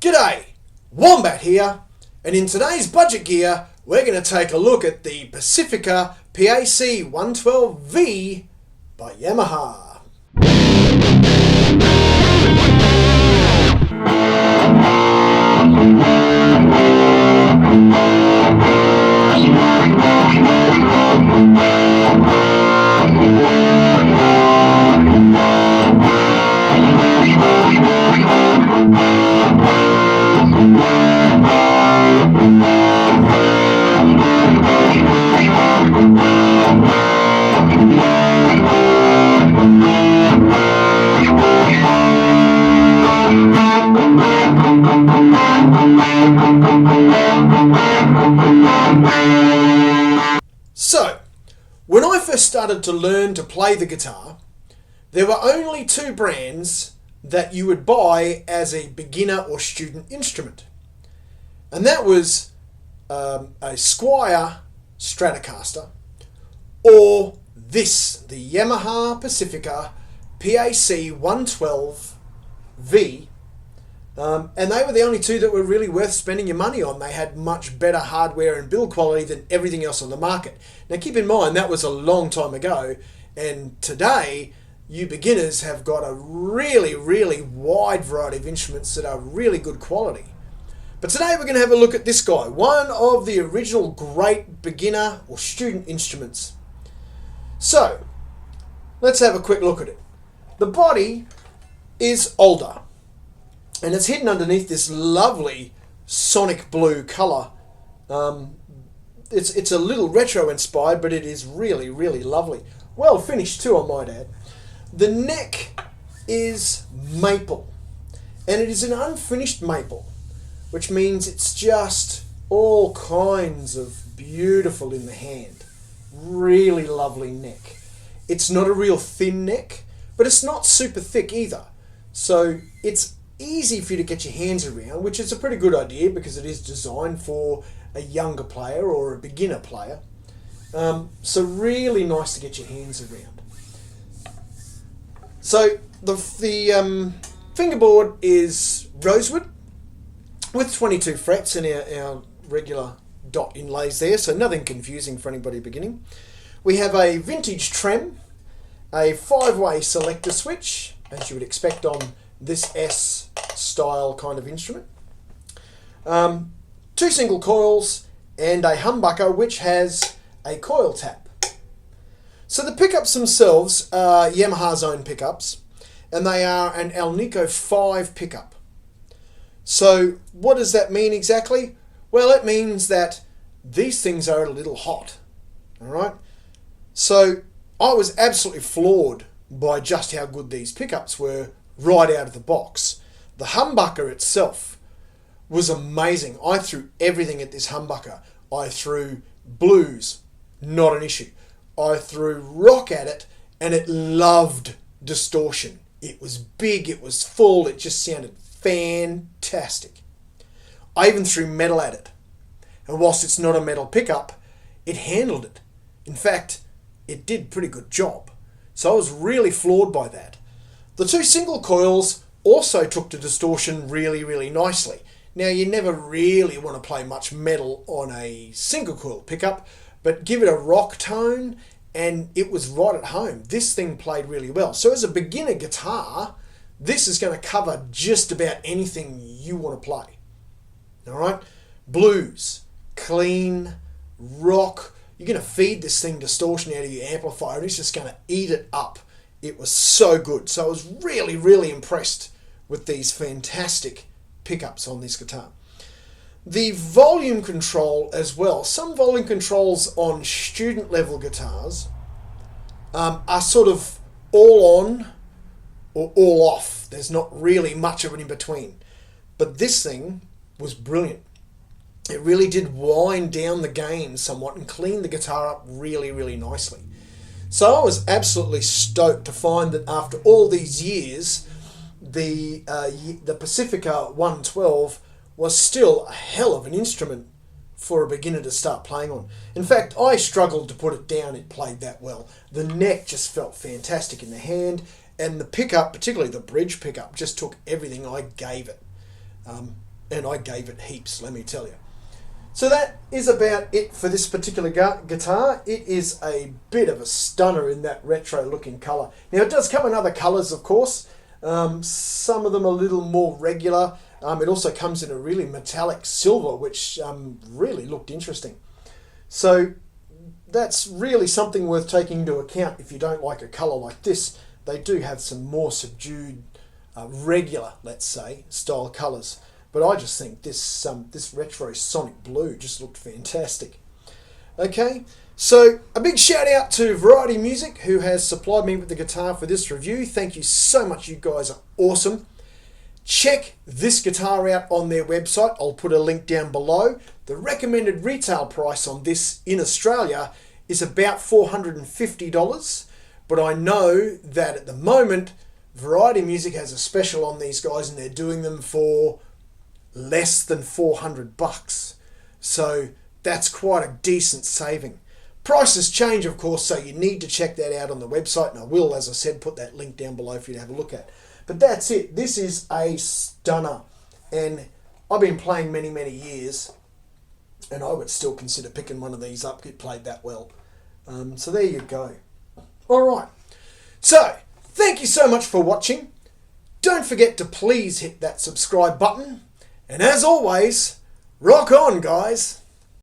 G'day, Wombat here, and in today's budget gear we're going to take a look at the Pacifica PAC112V by Yamaha. So, when I first started to learn to play the guitar, there were only two brands that you would buy as a beginner or student instrument. And that was a Squier Stratocaster or this, the Yamaha Pacifica PAC112V. And they were the only two that were really worth spending your money on. They had much better hardware and build quality than everything else on the market. Now keep in mind that was a long time ago, and today you beginners have got a really wide variety of instruments that are really good quality. But today we're going to have a look at this guy, one of the original great beginner or student instruments. So let's have a quick look at it. The body is older, and it's hidden underneath this lovely sonic blue colour. It's a little retro inspired, but it is really lovely. Well finished too, I might add. The neck is maple, and it is an unfinished maple, which means it's just all kinds of beautiful in the hand. Really lovely neck. It's not a real thin neck, but it's not super thick either. So it's easy for you to get your hands around, which is a pretty good idea because it is designed for a younger player or a beginner player. So really nice to get your hands around. So the fingerboard is rosewood with 22 frets and our regular dot inlays there, so nothing confusing for anybody beginning. We have a vintage trem, a 5-way selector switch, as you would expect on this S style kind of instrument. 2 single coils and a humbucker which has a coil tap. So the pickups themselves are Yamaha's own pickups, and they are an Alnico 5 pickup. So what does that mean exactly? Well, it means that these things are a little hot. Alright? So I was absolutely floored by just how good these pickups were right out of the box. The humbucker itself was amazing. I threw everything at this humbucker. I threw blues, not an issue. I threw rock at it, and it loved distortion. It was big, it was full, it just sounded fantastic. I even threw metal at it, and whilst it's not a metal pickup, it handled it. In fact, it did a pretty good job. So I was really floored by that. The 2 single coils also took to distortion really nicely. Now you never really want to play much metal on a single coil pickup, but give it a rock tone and it was right at home. This thing played really well. So as a beginner guitar, this is going to cover just about anything you want to play. Alright? Blues, clean, rock. You're going to feed this thing distortion out of your amplifier and it's just going to eat it up. It was so good. So I was really impressed with these fantastic pickups on this guitar. The volume control as well. Some volume controls on student level guitars are sort of all on or all off. There's not really much of it in between. But this thing was brilliant. It really did wind down the gain somewhat and clean the guitar up really nicely. So I was absolutely stoked to find that after all these years, the Pacifica 112 was still a hell of an instrument for a beginner to start playing on. In fact, I struggled to put it down, it played that well. The neck just felt fantastic in the hand, and the pickup, particularly the bridge pickup, just took everything I gave it. and I gave it heaps, let me tell you. So that is about it for this particular guitar. It is a bit of a stunner in that retro looking colour. Now it does come in other colours, of course. Some of them a little more regular. It also comes in a really metallic silver, which really looked interesting. So that's really something worth taking into account if you don't like a colour like this. They do have some more subdued, regular, let's say, style colours. But I just think this retro sonic blue just looked fantastic. Okay, so a big shout out to Variety Music, who has supplied me with the guitar for this review. Thank you so much, you guys are awesome. Check this guitar out on their website. I'll put a link down below. The recommended retail price on this in Australia is about $450, but I know that at the moment Variety Music has a special on these guys and they're doing them for less than $400. So that's quite a decent saving. Prices change, of course, so you need to check that out on the website, and I will, as I said, put that link down below for you to have a look at. But that's it. This is a stunner, and I've been playing many, many years, and I would still consider picking one of these up. It played that well. So there you go. All right. So thank you so much for watching. Don't forget to please hit that subscribe button. And as always, rock on, guys.